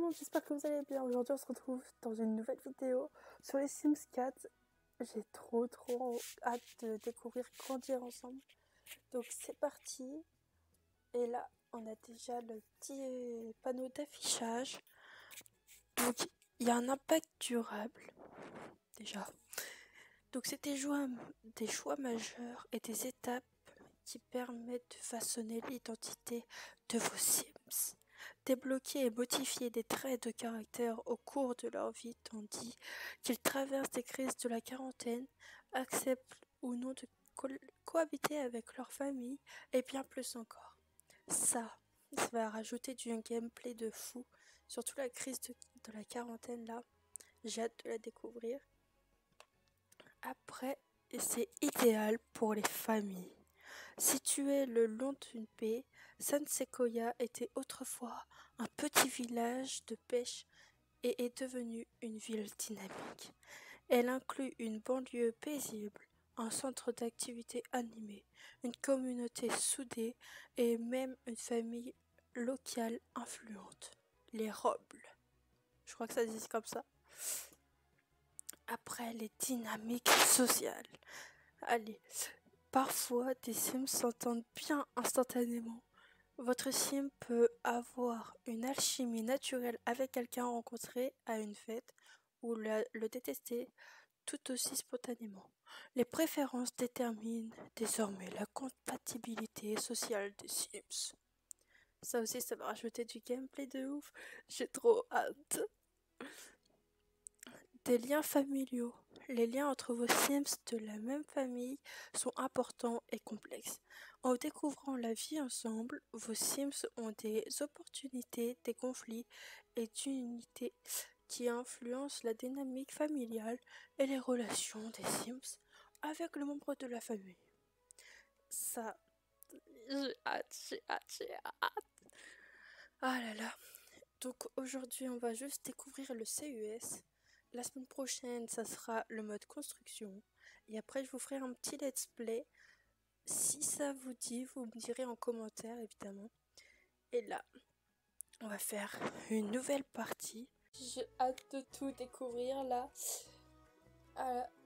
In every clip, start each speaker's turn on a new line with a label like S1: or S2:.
S1: monde, j'espère que vous allez bien. Aujourd'hui on se retrouve dans une nouvelle vidéo sur les Sims 4. J'ai trop hâte de découvrir Grandir ensemble. Donc c'est parti. Et là on a déjà le petit panneau d'affichage. Donc il y a un impact durable déjà. Donc c'est des choix majeurs et des étapes qui permettent de façonner l'identité de vos Sims. Débloquer et modifier des traits de caractère au cours de leur vie tandis qu'ils traversent des crises de la quarantaine, acceptent ou non de cohabiter avec leur famille et bien plus encore. Ça va rajouter du gameplay de fou, surtout la crise de la quarantaine là. J'ai hâte de la découvrir. Après, c'est idéal pour les familles. Situé le long d'une baie, San Sequoia était autrefois un petit village de pêche et est devenue une ville dynamique. Elle inclut une banlieue paisible, un centre d'activités animé, une communauté soudée et même une famille locale influente, les Robles. Je crois que ça se dit comme ça. Après, les dynamiques sociales. Allez, parfois, des Sims s'entendent bien instantanément. Votre Sim peut avoir une alchimie naturelle avec quelqu'un rencontré à une fête ou le détester tout aussi spontanément. Les préférences déterminent désormais la compatibilité sociale des Sims. Ça aussi, ça va rajouter du gameplay de ouf. J'ai trop hâte. Des liens familiaux. Les liens entre vos Sims de la même famille sont importants et complexes. En découvrant la vie ensemble, vos Sims ont des opportunités, des conflits et une unité qui influencent la dynamique familiale et les relations des Sims avec le membre de la famille. Ça, j'ai hâte. Ah là là. Donc aujourd'hui, on va juste découvrir le CUS. La semaine prochaine, ça sera le mode construction. Et après, je vous ferai un petit let's play. Si ça vous dit, vous me direz en commentaire, évidemment. Et là, on va faire une nouvelle partie. J'ai hâte de tout découvrir, là.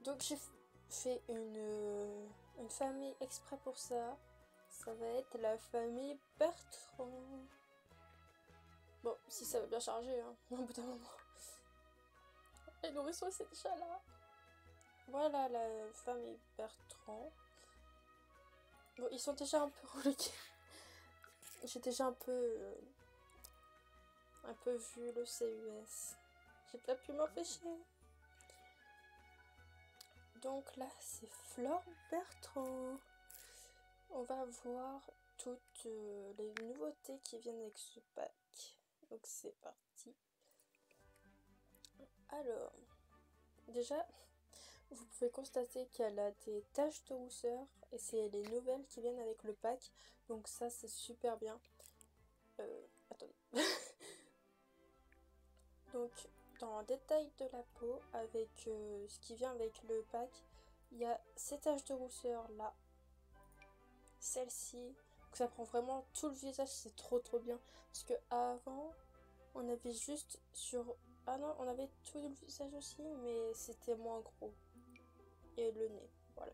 S1: Donc, j'ai fait une famille exprès pour ça. Ça va être la famille Bertrand. Bon, si ça va bien charger, hein, au bout d'un moment. Les nourrissons, c'est déjà là. Voilà la famille Bertrand. Bon, ils sont déjà un peu relégués. J'ai déjà un peu vu le CUS. J'ai pas pu m'empêcher. Donc là, c'est Flore Bertrand. On va voir toutes les nouveautés qui viennent avec ce pack. Donc c'est parti. Alors, déjà, vous pouvez constater qu'elle a des taches de rousseur et c'est les nouvelles qui viennent avec le pack. Donc ça, c'est super bien. Attendez. Donc, dans le détail de la peau, avec ce qui vient avec le pack, il y a ces taches de rousseur là. Celle-ci. Donc ça prend vraiment tout le visage, c'est trop bien. Parce que avant, on avait juste sur... Ah non, on avait tout le visage aussi, mais c'était moins gros. Et le nez, voilà.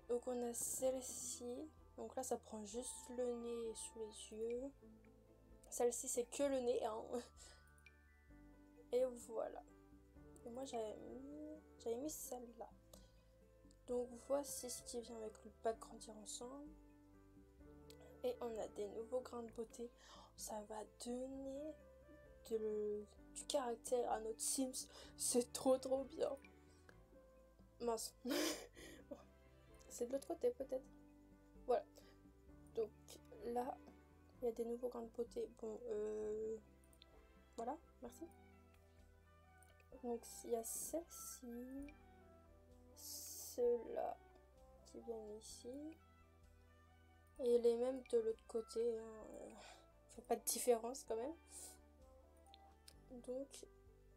S1: Donc on a celle-ci. Donc là, ça prend juste le nez sous les yeux. Celle-ci, c'est que le nez, hein. Et voilà. Et moi, j'avais mis celle-là. Donc voici ce qui vient avec le pack Grandir ensemble. Et on a des nouveaux grains de beauté. Ça va donner du caractère à notre Sims. C'est trop bien. Mince. C'est de l'autre côté peut-être. Voilà. Donc là, il y a des nouveaux grains de beauté. Bon, voilà, merci. Donc il y a celle-ci, ceux-là qui viennent ici, et les mêmes de l'autre côté. Hein. Fait pas de différence quand même. Donc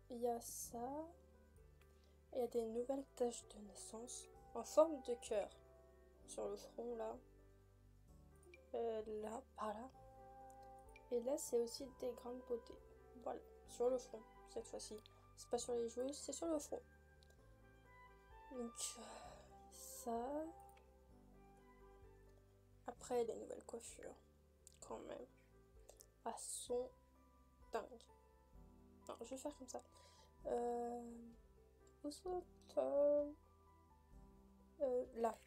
S1: il y a ça. Il y a des nouvelles taches de naissance en forme de cœur sur le front là. Là, par là. Et là, c'est aussi des grains de beauté. Voilà, sur le front cette fois-ci. C'est pas sur les joues, c'est sur le front. Donc ça. Après les nouvelles coiffures, quand même, elles sont dingues. Non, je vais faire comme ça. Où sont là.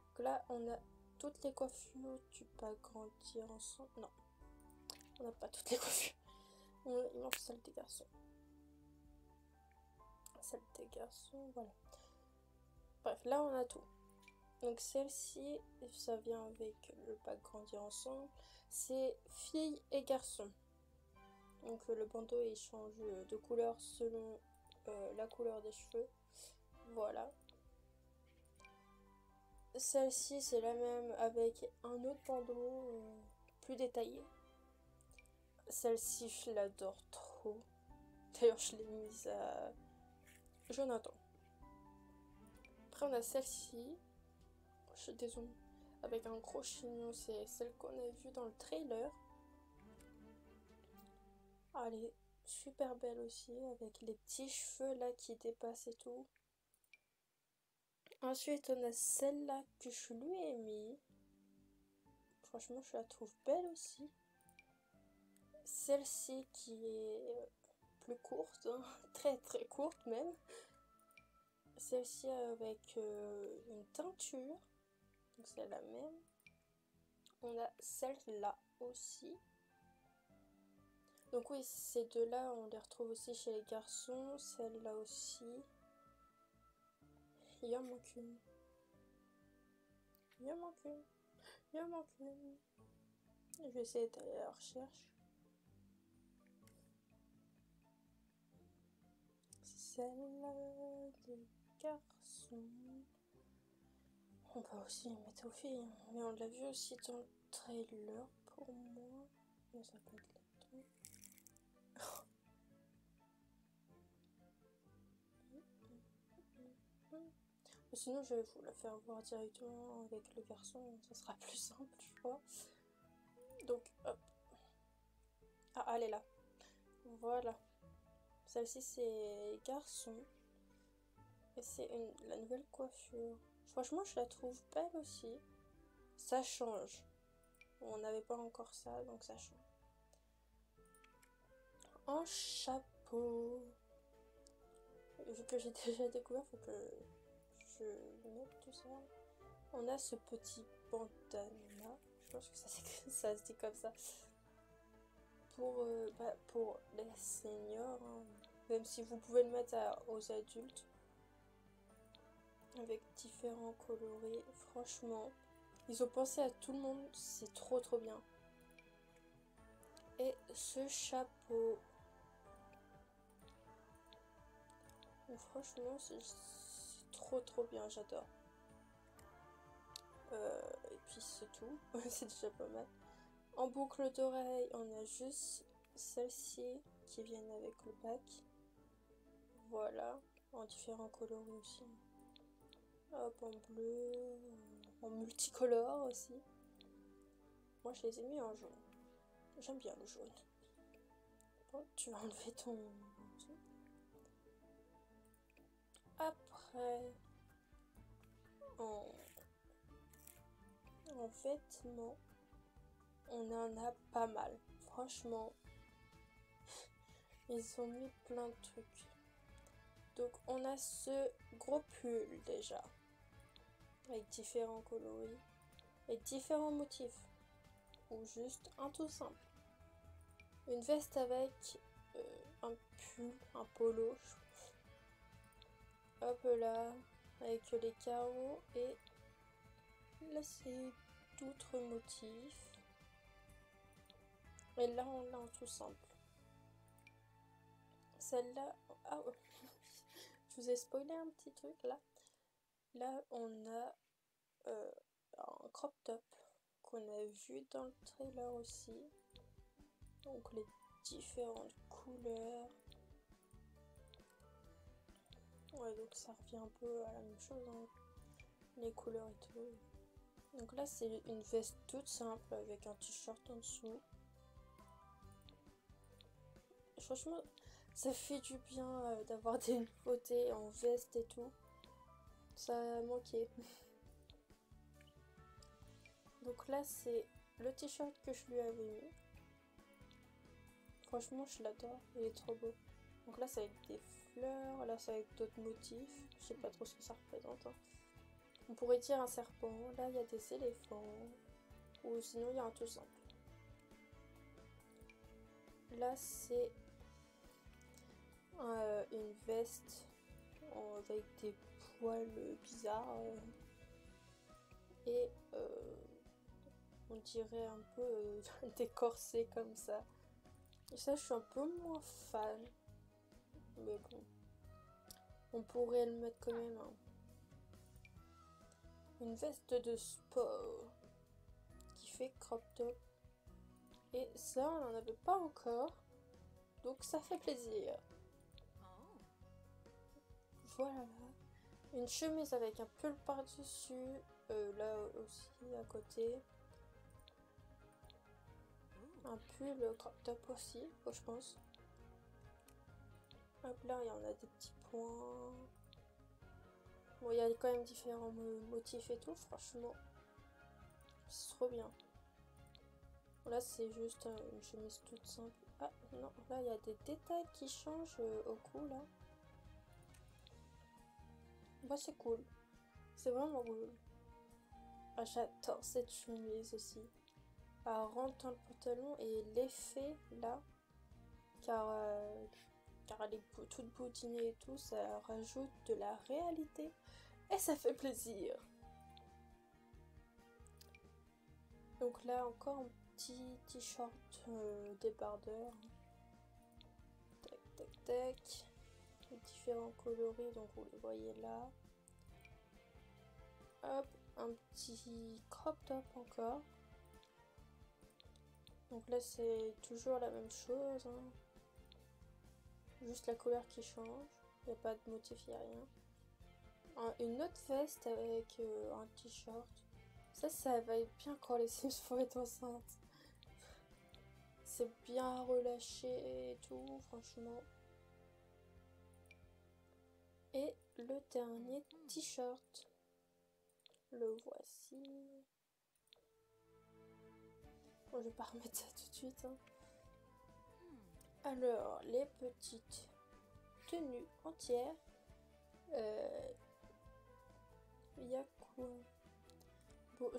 S1: Donc là, on a toutes les coiffures. Tu peux grandir ensemble. Non, on n'a pas toutes les coiffures. Il manque celle des garçons. Celle des garçons, voilà. Bref, là on a tout. Donc celle-ci, ça vient avec le pack grandir ensemble. C'est filles et garçons. Donc le bandeau il change de couleur selon la couleur des cheveux. Voilà. Celle-ci c'est la même avec un autre bandeau plus détaillé. Celle-ci je l'adore trop. D'ailleurs je l'ai mise à Jonathan. Après on a celle-ci. Je dézoome. Avec un gros chignon, c'est celle qu'on a vue dans le trailer. Ah, elle est super belle aussi, avec les petits cheveux là qui dépassent et tout. Ensuite, on a celle-là que je lui ai mis. Franchement, je la trouve belle aussi. Celle-ci qui est plus courte, hein. Très très courte même. Celle-ci avec une teinture. Donc c'est la même. On a celle-là aussi. Donc oui, ces deux-là, on les retrouve aussi chez les garçons. Celle-là aussi. Il en manque une. Il en manque une. Il en manque une. Je vais essayer d'aller à la recherche. Celle-là des garçons. On peut aussi les mettre aux filles. Mais on l'a vu aussi dans le trailer pour moi. Mais ça peut être là-dedans. Sinon, je vais vous la faire voir directement avec le garçon, ça sera plus simple, je crois. Donc, hop. Ah, elle est là. Voilà. Celle-ci, c'est garçon. Et c'est la nouvelle coiffure. Franchement, je la trouve belle aussi. Ça change. On n'avait pas encore ça, donc ça change. En chapeau. Vu que j'ai déjà découvert, faut que je mette tout ça. On a ce petit bandana. Je pense que ça se dit comme ça. Pour les seniors, hein. Même si vous pouvez le mettre aux adultes. Avec différents coloris. Franchement, ils ont pensé à tout le monde. C'est trop trop bien. Et ce chapeau. Franchement, c'est trop trop bien. J'adore. Et puis c'est tout. C'est déjà pas mal. En boucle d'oreille, on a juste celle-ci qui viennent avec le pack. Voilà. En différents coloris aussi. Hop, en bleu, en multicolore aussi. Moi, je les ai mis en jaune. J'aime bien le jaune. Bon, tu vas enlever ton... Après, en vêtements, on en a pas mal. Franchement, ils ont mis plein de trucs. Donc, on a ce gros pull déjà. Avec différents coloris. Et différents motifs. Ou juste un tout simple. Une veste avec un pull, un polo. Hop là, avec les carreaux et là c'est d'autres motifs. Et là on l'a en tout simple. Celle-là, ah ouais. Je vous ai spoilé un petit truc là. Là on a un crop top qu'on a vu dans le trailer aussi. Donc les différentes couleurs. Ouais, donc ça revient un peu à la même chose, hein. Les couleurs et tout. Donc là c'est une veste toute simple avec un t-shirt en dessous. franchement, ça fait du bien d'avoir des nouveautés en veste et tout. Ça manquait. Donc là, c'est le t-shirt que je lui avais mis. Franchement, je l'adore. Il est trop beau. Donc là, c'est avec des fleurs. Là, c'est avec d'autres motifs. Je sais pas trop ce que ça représente. Hein. On pourrait dire un serpent. Là, il y a des éléphants. Ou sinon, il y a un tout simple. Là, c'est une veste avec des poils bizarres. Et on dirait un peu des corsets comme ça. Et ça, je suis un peu moins fan. Mais bon. On pourrait le mettre quand même. Hein. Une veste de sport. Qui fait crop top. Et ça, on n'en avait pas encore. Donc ça fait plaisir. Voilà. Une chemise avec un pull par-dessus. Là aussi, à côté. Un pull crop top aussi, je pense. Hop là, il y en a des petits points. Bon, il y a quand même différents motifs et tout, franchement. C'est trop bien. Là, c'est juste une chemise toute simple. Ah, non, là, il y a des détails qui changent au cou, là. Bah, c'est cool. C'est vraiment cool. Ah, j'adore cette chemise aussi. Elle rentre dans le pantalon et l'effet, là, car elle est toute boutinée et tout, ça rajoute de la réalité et ça fait plaisir. Donc là encore un petit t-shirt débardeur. Tac tac tac. Les différents coloris, donc vous les voyez là. Hop, un petit crop top encore. Donc là c'est toujours la même chose. Hein. Juste la couleur qui change. Il n'y a pas de motif, il n'y a rien. Une autre veste avec un t-shirt. Ça va être bien quand les Sims vont être enceintes. C'est bien relâché et tout, franchement. Et le dernier t-shirt. Le voici. Bon, je vais pas remettre ça tout de suite. Hein. Alors, les petites tenues entières. Il y a quoi? Bon,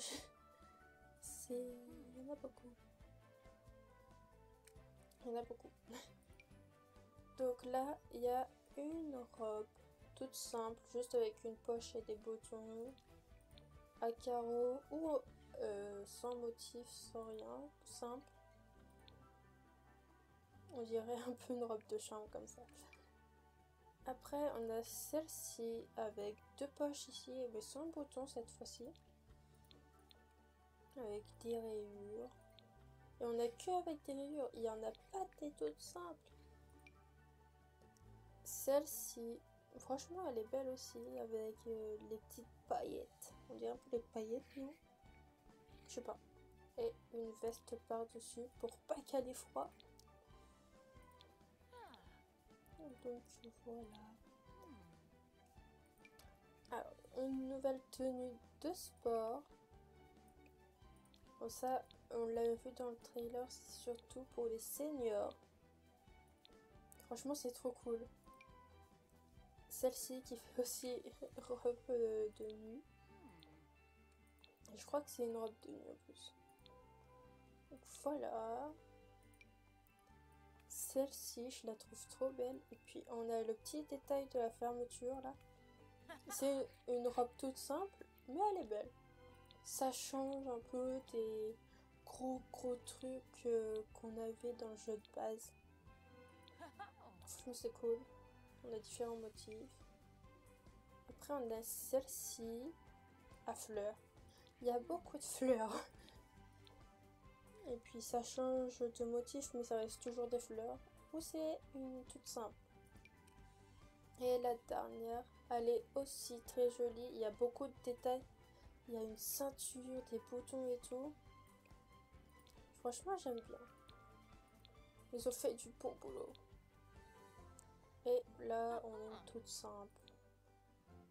S1: c'est... Il y en a beaucoup. Il y en a beaucoup. Donc là, il y a une robe toute simple, juste avec une poche et des boutons, à carreaux ou sans motif, sans rien, simple. On dirait un peu une robe de chambre comme ça. Après, on a celle-ci avec deux poches ici, mais sans boutons cette fois-ci. Avec des rayures. Et on a que avec des rayures, il n'y en a pas des toutes simples. Celle-ci, franchement, elle est belle aussi, avec les petites paillettes. On dirait un peu les paillettes, non? Je sais pas. Et une veste par-dessus pour pas qu'elle ait froid. Donc voilà. Alors, une nouvelle tenue de sport. Bon, ça, on l'a vu dans le trailer, c'est surtout pour les seniors. Franchement, c'est trop cool. Celle-ci qui fait aussi robe de nuit. Et je crois que c'est une robe de nuit en plus. Donc voilà. Celle-ci, je la trouve trop belle. Et puis on a le petit détail de la fermeture là. C'est une robe toute simple, mais elle est belle. Ça change un peu des gros trucs qu'on avait dans le jeu de base. Franchement, c'est cool. On a différents motifs. Après, on a celle-ci à fleurs. Il y a beaucoup de fleurs. Et puis ça change de motif, mais ça reste toujours des fleurs. Ou c'est une toute simple. Et la dernière, elle est aussi très jolie. Il y a beaucoup de détails. Il y a une ceinture, des boutons et tout. Franchement, j'aime bien. Ils ont fait du bon boulot. Et là, on a une toute simple.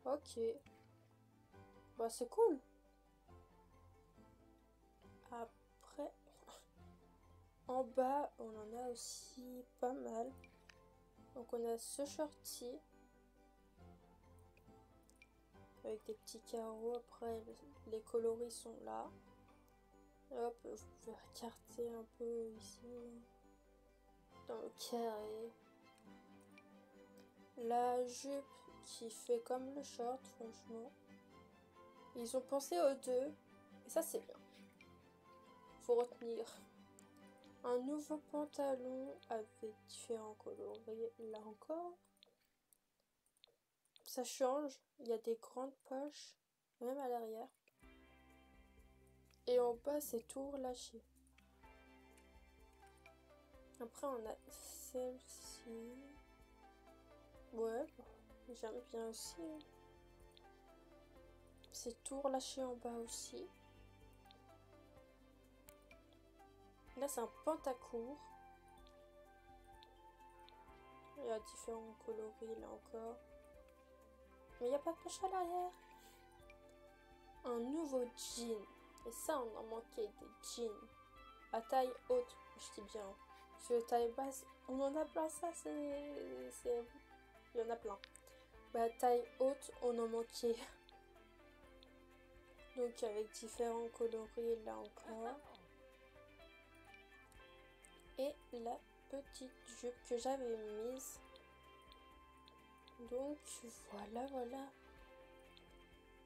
S1: Ok. Bah, c'est cool. Après, en bas, on en a aussi pas mal. Donc, on a ce shorty. Avec des petits carreaux. Après, les coloris sont là. Hop, vous pouvez écarter un peu ici. Dans le carré. La jupe qui fait comme le short, franchement. Ils ont pensé aux deux. Et ça, c'est bien. Faut retenir. Un nouveau pantalon avec différents coloris. Là encore. Ça change. Il y a des grandes poches. Même à l'arrière. Et en bas, c'est tout relâché. Après, on a celle-ci. Ouais, j'aime bien aussi. C'est tout relâché en bas aussi. Là, c'est un pantacourt. Il y a différents coloris là encore. Mais il n'y a pas de poche à l'arrière. Un nouveau jean. Et ça, on en manquait des jeans. À taille haute, je dis bien. Sur taille basse, on en a plein, ça, c'est... Il y en a plein. Mais à taille haute, on en manquait. Donc avec différents coloris là encore. Et la petite jupe que j'avais mise. Donc voilà, voilà.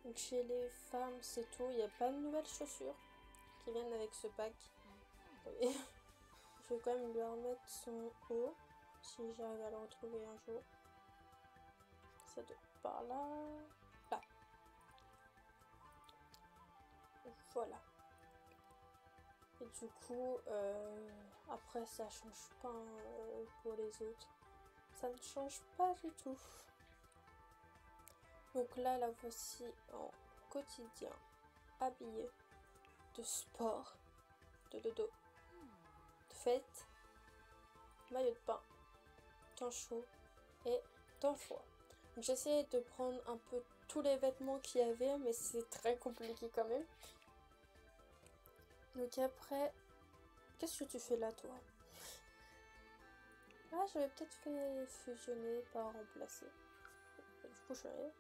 S1: Donc chez les femmes, c'est tout. Il n'y a pas de nouvelles chaussures qui viennent avec ce pack. Et je vais quand même lui remettre son haut. Si j'arrive à le retrouver un jour. Ça doit être par là. Là. Voilà. Et du coup, après ça change pas pour les autres. Ça ne change pas du tout. Donc là, la voici en quotidien, habillée de sport, de dodo, de fête, maillot de bain, temps chaud et temps froid. J'essayais de prendre un peu tous les vêtements qu'il y avait, mais c'est très compliqué quand même. Donc après, qu'est-ce que tu fais là, toi? Ah, j'avais peut-être fait fusionner par remplacer. Du coup, je vais...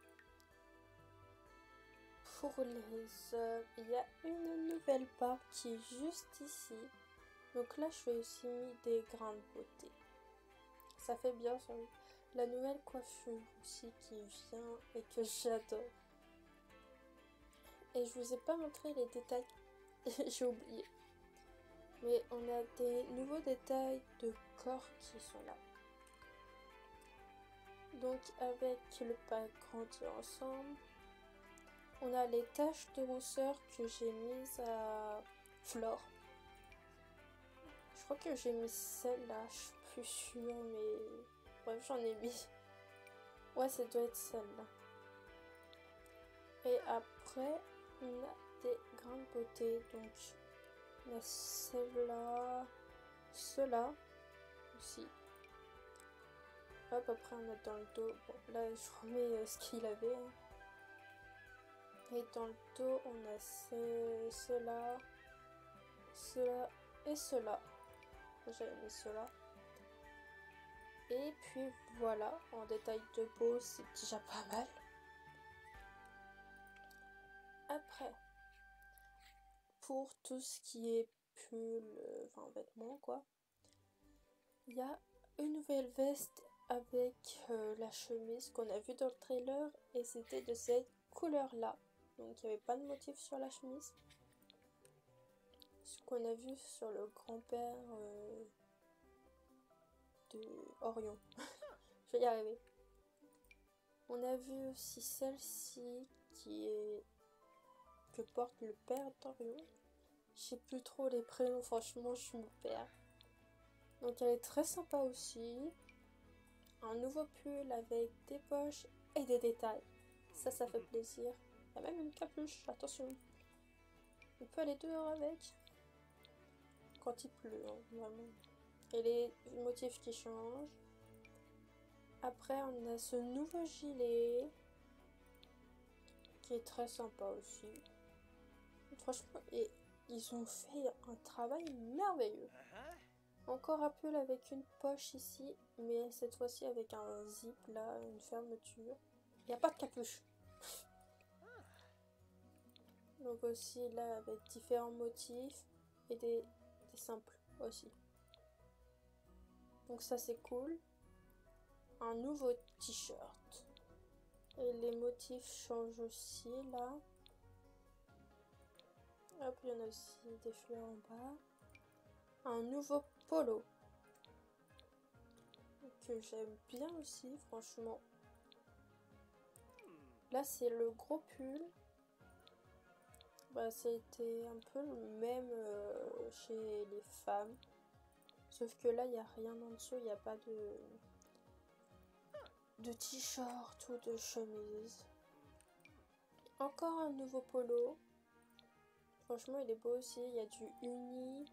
S1: Pour les œuvres, il y a une nouvelle barre qui est juste ici. Donc là, je fais aussi mis des grains de beauté. Ça fait bien ça. La nouvelle coiffure aussi qui vient et que j'adore. Et je vous ai pas montré les détails. J'ai oublié. Mais on a des nouveaux détails de corps qui sont là. Donc avec le pack grandi ensemble, on a les taches de rousseur que j'ai mises à Flore. Je crois que j'ai mis celle-là, je suis plus sûre, mais bref, j'en ai mis. Ouais, ça doit être celle-là. Et après, on a des grains de beauté, donc on a celle-là, ceux-là aussi. Hop, après on a dans le dos, bon là je remets ce qu'il avait. Hein. Et dans le dos, on a ceux-là, ceux-là et ceux-là. J'avais mis ceux-là. Et puis voilà, en détail de peau, c'est déjà pas mal. Après, pour tout ce qui est pull, enfin vêtements quoi, il y a une nouvelle veste avec la chemise qu'on a vue dans le trailer et c'était de cette couleur là. Donc il n'y avait pas de motif sur la chemise. Ce qu'on a vu sur le grand-père de Orion. Je vais y arriver. On a vu aussi celle-ci qui est que porte le père d'Orion. Je sais plus trop les prénoms, franchement je me perds. Donc elle est très sympa aussi. Un nouveau pull avec des poches et des détails. Ça fait plaisir. Il y a même une capuche, attention. On peut aller dehors avec. Quand il pleut, hein, vraiment. Et les motifs qui changent. Après, on a ce nouveau gilet qui est très sympa aussi. Franchement, et ils ont fait un travail merveilleux. Encore un pull avec une poche ici, mais cette fois-ci avec un zip là, une fermeture. Il n'y a pas de capuche. Donc aussi là avec différents motifs et des simples aussi. Donc ça c'est cool. Un nouveau t-shirt. Et les motifs changent aussi là. Hop, il y en a aussi des fleurs en bas. Un nouveau polo. Que j'aime bien aussi, franchement. Là, c'est le gros pull. Bah, c'était un peu le même chez les femmes. Sauf que là, il n'y a rien en dessous. Il n'y a pas de t-shirt ou de chemise. Encore un nouveau polo. Franchement, il est beau aussi. Il y a du uni.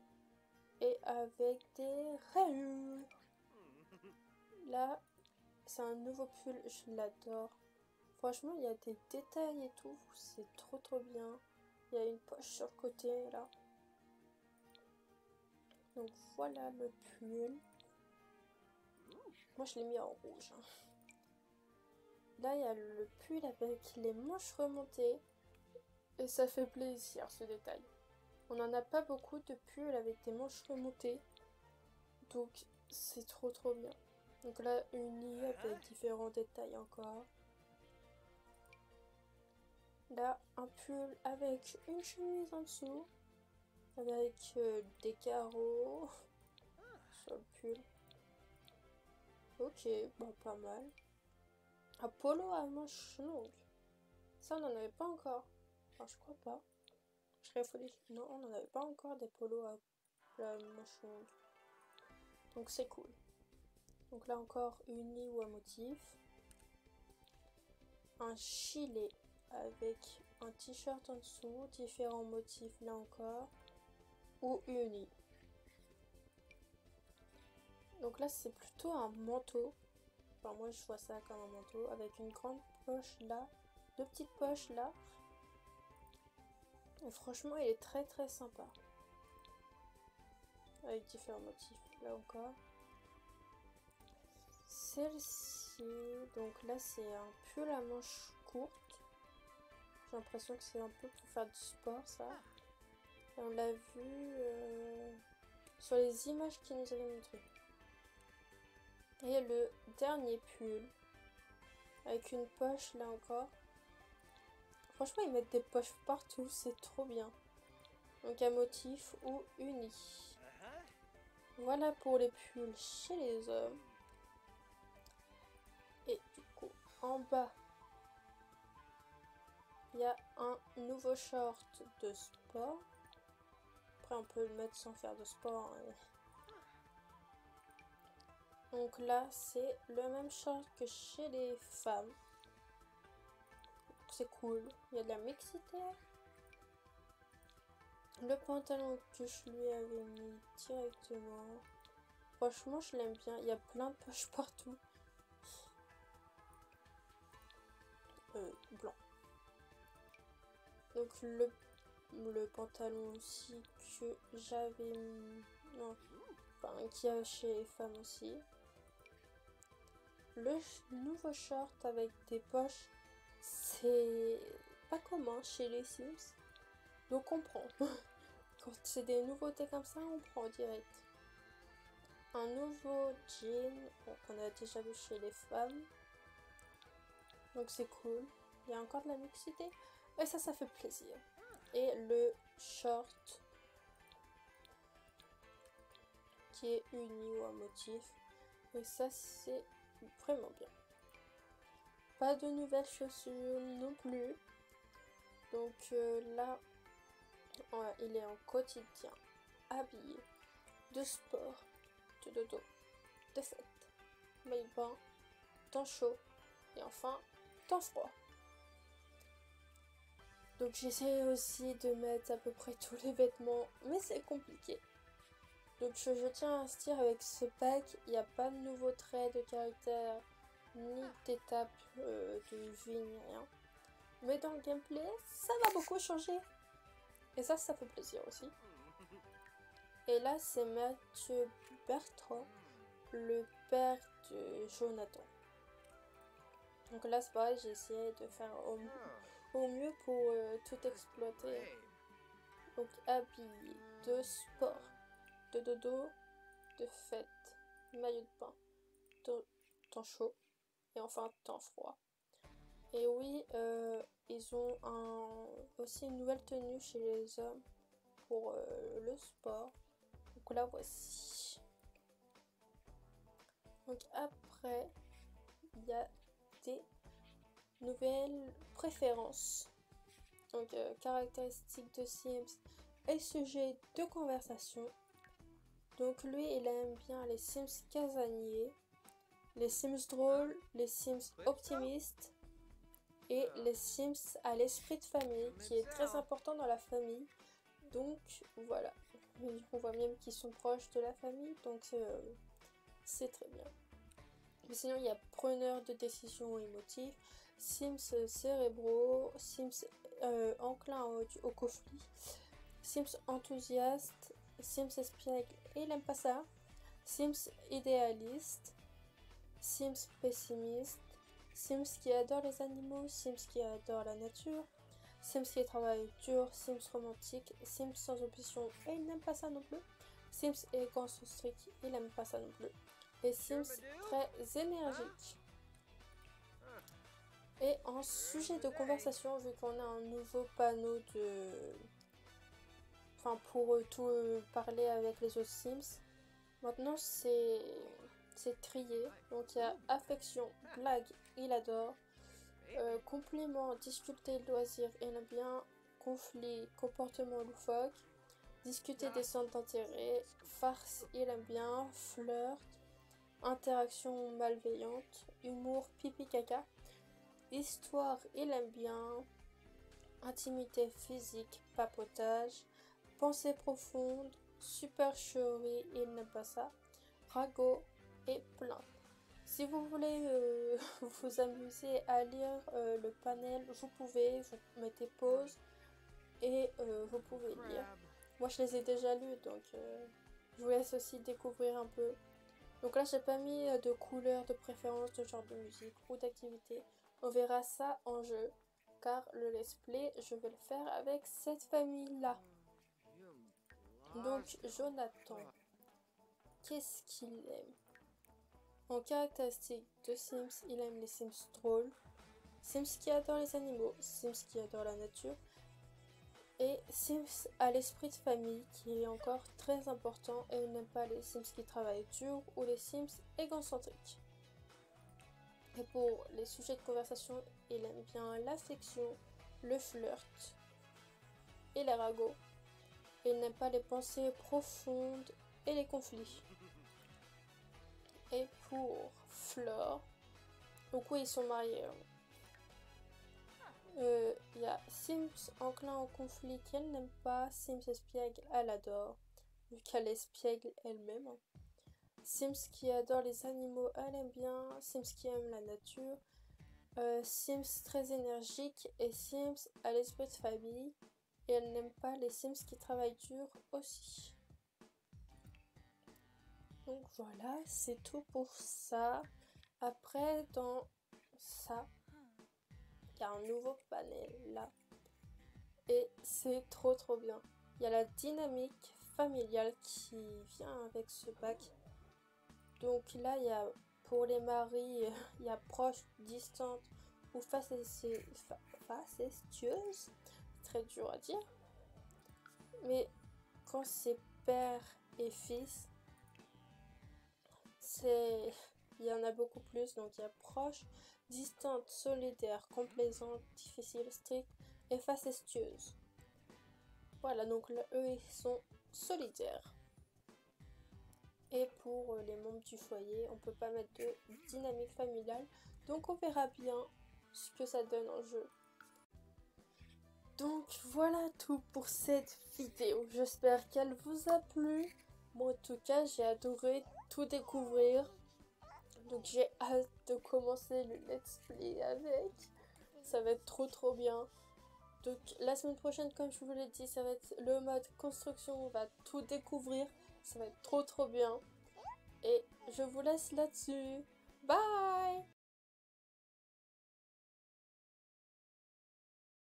S1: Et avec des rayures. Là, c'est un nouveau pull. Je l'adore. Franchement, il y a des détails et tout. C'est trop bien. Il y a une poche sur le côté, là. Donc, voilà le pull. Moi, je l'ai mis en rouge. Là, il y a le pull avec les manches remontées. Et ça fait plaisir, ce détail. On n'en a pas beaucoup de pulls avec des manches remontées. Donc, c'est trop bien. Donc là, uni avec différents détails encore. Là, un pull avec une chemise en dessous. Avec des carreaux sur le pull. Ok, bon, pas mal. Un polo à manches longues. Ça, on n'en avait pas encore. Enfin, je crois pas. Je réfléchis. Non, on n'en avait pas encore des polos à manches longues. Donc, c'est cool. Donc là, encore uni ou un motif. Un gilet avec un t-shirt en dessous. Différents motifs là encore. Ou uni. Donc là, c'est plutôt un manteau. Enfin, moi, je vois ça comme un manteau. Avec une grande poche là. Deux petites poches là. Et franchement, il est très sympa. Avec différents motifs là encore. Celle-ci, donc là, c'est un pull à manches courtes. J'ai l'impression que c'est un peu pour faire du sport, ça. Et on l'a vu sur les images qu'ils nous avaient montrées. Et le dernier pull, avec une poche là encore. Franchement, ils mettent des poches partout, c'est trop bien. Donc un motif ou uni. Voilà pour les pulls chez les hommes. Et du coup, en bas, il y a un nouveau short de sport. Après, on peut le mettre sans faire de sport. Hein. Donc là, c'est le même short que chez les femmes. C'est cool. Il y a de la mixité. Le pantalon que je lui avais mis directement. Franchement, je l'aime bien. Il y a plein de poches partout. Blanc. Donc le pantalon aussi que j'avais mis. Non. Enfin, qu'il y a chez les femmes aussi. Le nouveau short avec des poches, c'est pas commun chez les Sims. Donc on prend. Quand c'est des nouveautés comme ça, on prend direct. Un nouveau jean qu'on a déjà vu chez les femmes. Donc c'est cool. Il y a encore de la mixité. Et ça fait plaisir. Et le short qui est uni ou un motif. Et ça, c'est vraiment bien. Pas de nouvelles chaussures non plus. Donc là, il est en quotidien, habillé, de sport, de dodo, de fête, maillot de bain, temps chaud et enfin temps froid. Donc j'essaie aussi de mettre à peu près tous les vêtements, mais c'est compliqué. Donc je tiens à dire avec ce pack, il n'y a pas de nouveaux traits de caractère ni d'étape de vie, ni rien. Mais dans le gameplay, ça va beaucoup changer. Et ça fait plaisir aussi. Et là, c'est Mathieu Bertrand, le père de Jonathan. Donc là, c'est pareil, j'ai essayé de faire au mieux pour tout exploiter. Donc habillé, de sport, de dodo, de fête, maillot de bain, temps chaud et enfin temps froid. Et oui, ils ont aussi une nouvelle tenue chez les hommes pour le sport. Donc là voici. Donc après, il y a des nouvelles préférences. Donc caractéristiques de Sims et sujet de conversation. Donc lui, il aime bien les Sims casaniers, les Sims drôles, les Sims optimistes et les Sims à l'esprit de famille, qui est très important dans la famille. Donc voilà, on voit même qu'ils sont proches de la famille, donc c'est très bien. Mais sinon, il y a preneurs de décisions émotifs, Sims cérébraux, Sims enclins au conflit, Sims enthousiaste, Sims espiègle, il aime pas ça, Sims idéaliste, Sims pessimiste, Sims qui adore les animaux, Sims qui adore la nature, Sims qui travaille dur, Sims romantique, Sims sans ambition, et il n'aime pas ça non plus, Sims égocentrique, il n'aime pas ça non plus, et Sims très énergique. Et en sujet de conversation, vu qu'on a un nouveau panneau de... Enfin, pour tout parler avec les autres Sims, maintenant c'est trié. Donc il y a affection, blague, il adore. Compliment, difficulté, loisir, il aime bien. Conflit, comportement loufoque. Discuter des centres d'intérêt. Farce, il aime bien. Flirt. Interaction malveillante. Humour, pipi caca. Histoire, il aime bien. Intimité physique, papotage. Pensée profonde. Supercherie, il n'aime pas ça. Ragot et plainte. Si vous voulez vous amuser à lire le panel, vous pouvez, vous mettez pause et vous pouvez lire. Moi je les ai déjà lus, donc je vous laisse aussi découvrir un peu. Donc là j'ai pas mis de couleur, de préférence, de genre de musique ou d'activité. On verra ça en jeu, car le let's play je vais le faire avec cette famille là. Donc Jonathan, qu'est-ce qu'il aime? En caractéristique de Sims, il aime les Sims drôles, Sims qui adore les animaux, Sims qui adore la nature, et Sims à l'esprit de famille qui est encore très important, et il n'aime pas les Sims qui travaillent dur ou les Sims égocentriques. Et pour les sujets de conversation, il aime bien l'affection, le flirt et les ragots. Il n'aime pas les pensées profondes et les conflits. Et pour Flore, donc oui, ils sont mariés. Il y a Sims enclin au conflit qu'elle n'aime pas, Sims espiègle, elle adore, vu qu'elle est espiègle elle-même. Sims qui adore les animaux, elle aime bien, Sims qui aime la nature, Sims très énergique et Sims à l'esprit de famille, et elle n'aime pas les Sims qui travaillent dur aussi. Donc voilà, c'est tout pour ça. Après, dans ça, il y a un nouveau panel là. Et c'est trop bien. Il y a la dynamique familiale qui vient avec ce pack. Donc là, il y a pour les maris, il y a proche, distante ou facestueuse. Très dur à dire. Mais quand c'est père et fils, il y en a beaucoup plus. Donc il y a proche, distante, solidaire, complaisante, difficile, stricte et facestueuse. Voilà, donc là, eux, ils sont solidaires. Et pour les membres du foyer, on peut pas mettre de dynamique familiale. Donc on verra bien ce que ça donne en jeu. Donc voilà tout pour cette vidéo. J'espère qu'elle vous a plu. Moi en tout cas, j'ai adoré tout découvrir. Donc j'ai hâte de commencer le let's play avec. Ça va être trop bien. Donc la semaine prochaine, comme je vous l'ai dit, ça va être le mode construction. On va tout découvrir. Ça va être trop bien. Et je vous laisse là-dessus. Bye!